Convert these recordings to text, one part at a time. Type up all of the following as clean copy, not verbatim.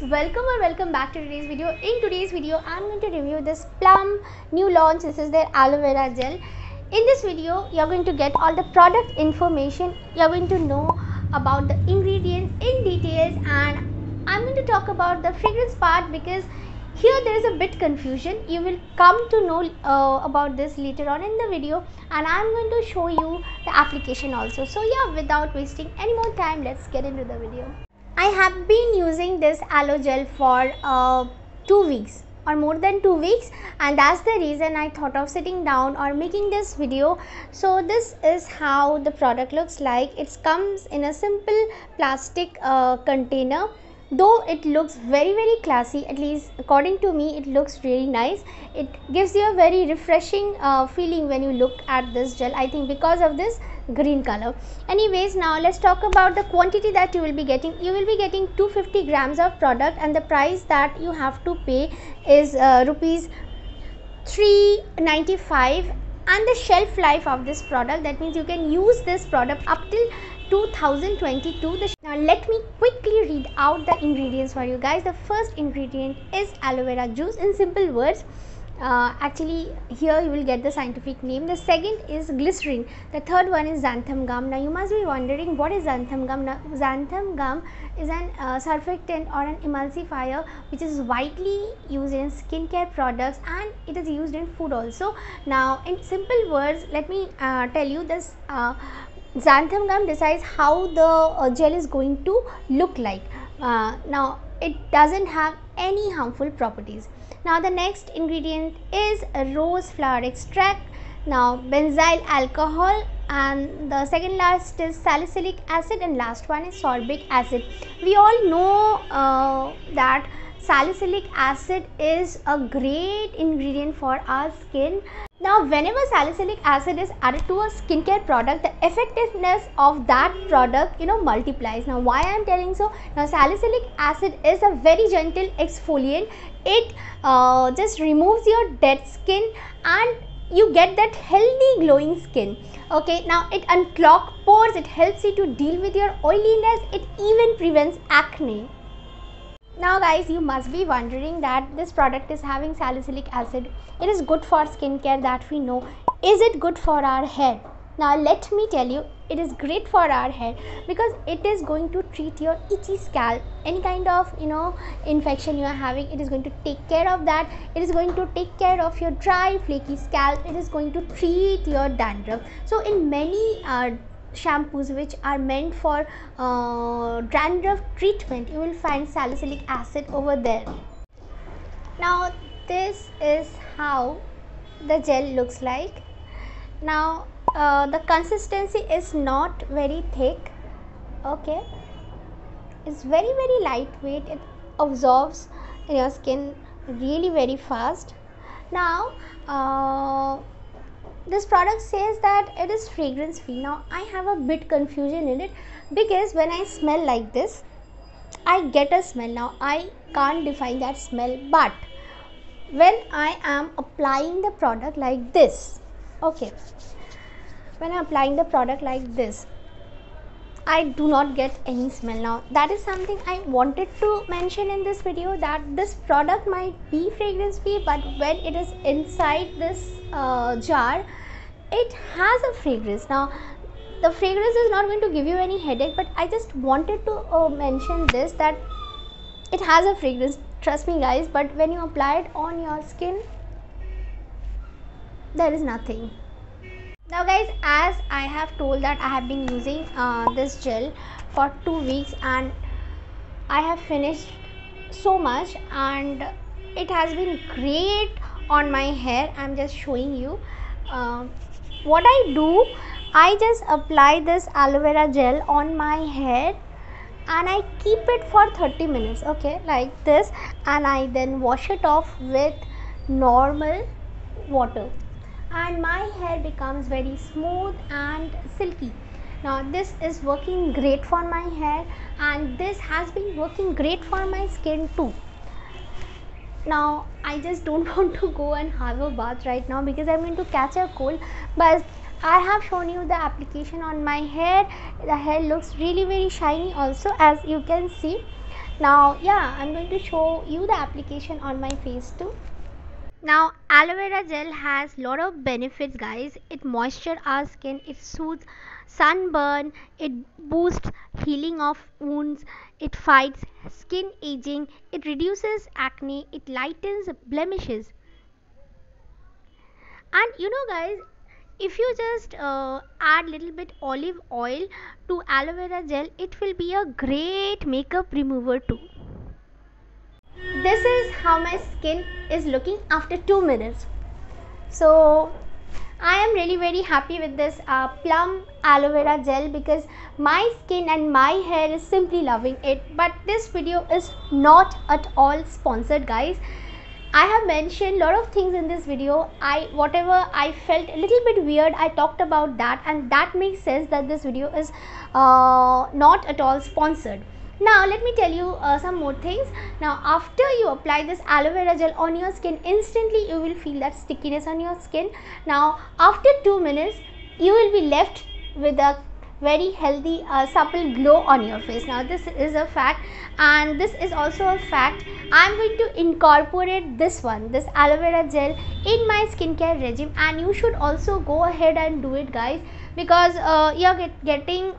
guys, welcome or welcome back to today's video. In today's video I'm going to review this Plum new launch. This is their aloe vera gel. In this video you're going to get all the product information. You're going to know about the ingredients in details, and I'm going to talk about the fragrance part because here there is a bit confusion. You will come to know about this later on in the video, and I'm going to show you the application also. So yeah, without wasting any more time, let's get into the video. I have been using this aloe gel for 2 weeks or more than 2 weeks, and that's the reason I thought of sitting down or making this video. So this is how the product looks like. It comes in a simple plastic container. Though it looks very classy, at least according to me it looks really nice. It gives you a very refreshing feeling when you look at this gel, I think because of this green color. Anyways, now let's talk about the quantity that you will be getting. You will be getting 250 grams of product, and the price that you have to pay is rupees 395, and the shelf life of this product, that means you can use this product up till 2022. Now let me quickly read out the ingredients for you guys. The first ingredient is aloe vera juice. In simple words, actually here you will get the scientific name. The second is glycerin. The third one is xanthan gum. Now you must be wondering what is xanthan gum. Now xanthan gum is an surfactant or an emulsifier which is widely used in skincare products, and it is used in food also. Now in simple words, let me tell you this. Xanthan gum decides how the gel is going to look like. Now it doesn't have any harmful properties. Now the next ingredient is rose flower extract, now benzyl alcohol, and the second last is salicylic acid, and last one is sorbic acid. We all know that salicylic acid is a great ingredient for our skin. Now whenever salicylic acid is added to a skincare product, the effectiveness of that product multiplies. Now why I am telling so? Now salicylic acid is a very gentle exfoliant. It just removes your dead skin and you get that healthy glowing skin. Okay, now it unclogs pores, it helps you to deal with your oiliness, it even prevents acne. Now guys, you must be wondering that this product is having salicylic acid. It is good for skincare, that we know. Is it good for our hair? Now let me tell you, it is great for our hair because it is going to treat your itchy scalp. Any kind of infection you are having, it is going to take care of that. It is going to take care of your dry flaky scalp. It is going to treat your dandruff. So in many shampoos which are meant for dandruff treatment, you will find salicylic acid over there. Now this is how the gel looks like. Now the consistency is not very thick. Okay, it's very lightweight. It absorbs in your skin really very fast. Now this product says that it is fragrance free. Now I have a bit confusion in it because when I smell like this, I get a smell. Now I can't define that smell, but when I am applying the product like this, okay, when I am applying the product like this, I do not get any smell. Now that is something I wanted to mention in this video, that this product might be fragrance free, but when it is inside this jar, it has a fragrance. Now the fragrance is not going to give you any headache, but I just wanted to mention this, that it has a fragrance, trust me guys, but when you apply it on your skin, there is nothing. Now guys, as I have told that I have been using this gel for 2 weeks and I have finished so much, and it has been great on my hair. I'm just showing you what I do. I just apply this aloe vera gel on my hair and I keep it for 30 minutes, okay, like this, and I then wash it off with normal water, and my hair becomes very smooth and silky. Now this is working great for my hair, and this has been working great for my skin too. Now I just don't want to go and have a bath right now because I'm going to catch a cold, but I have shown you the application on my hair. The hair looks really very shiny also, as you can see. Now yeah, I'm going to show you the application on my face too. Now aloe vera gel has lot of benefits guys. It moistures our skin, it soothes sunburn, it boosts healing of wounds, it fights skin aging, it reduces acne, it lightens blemishes. And you know guys, if you just add little bit olive oil to aloe vera gel, it will be a great makeup remover too. This is how my skin is looking after 2 minutes. So I am really very happy with this plum aloe vera gel because my skin and my hair is simply loving it. But this video is not at all sponsored guys. I have mentioned a lot of things in this video. Whatever I felt a little bit weird, I talked about that, and that makes sense that this video is not at all sponsored. Now let me tell you some more things. Now after you apply this aloe vera gel on your skin, instantly you will feel that stickiness on your skin. Now after 2 minutes you will be left with a very healthy supple glow on your face. Now this is a fact, and this is also a fact. I'm going to incorporate this aloe vera gel in my skincare regime, and you should also go ahead and do it guys, because you're getting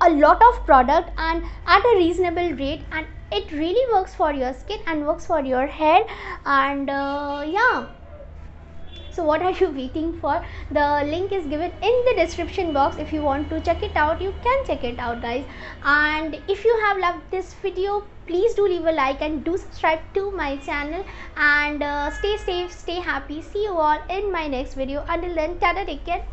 a lot of product and at a reasonable rate, and it really works for your skin and works for your hair. And yeah, so what are you waiting for? The link is given in the description box. If you want to check it out, you can check it out guys. And if you have loved this video, please do leave a like and do subscribe to my channel. And stay safe, stay happy. See you all in my next video. Until then, tada, take care.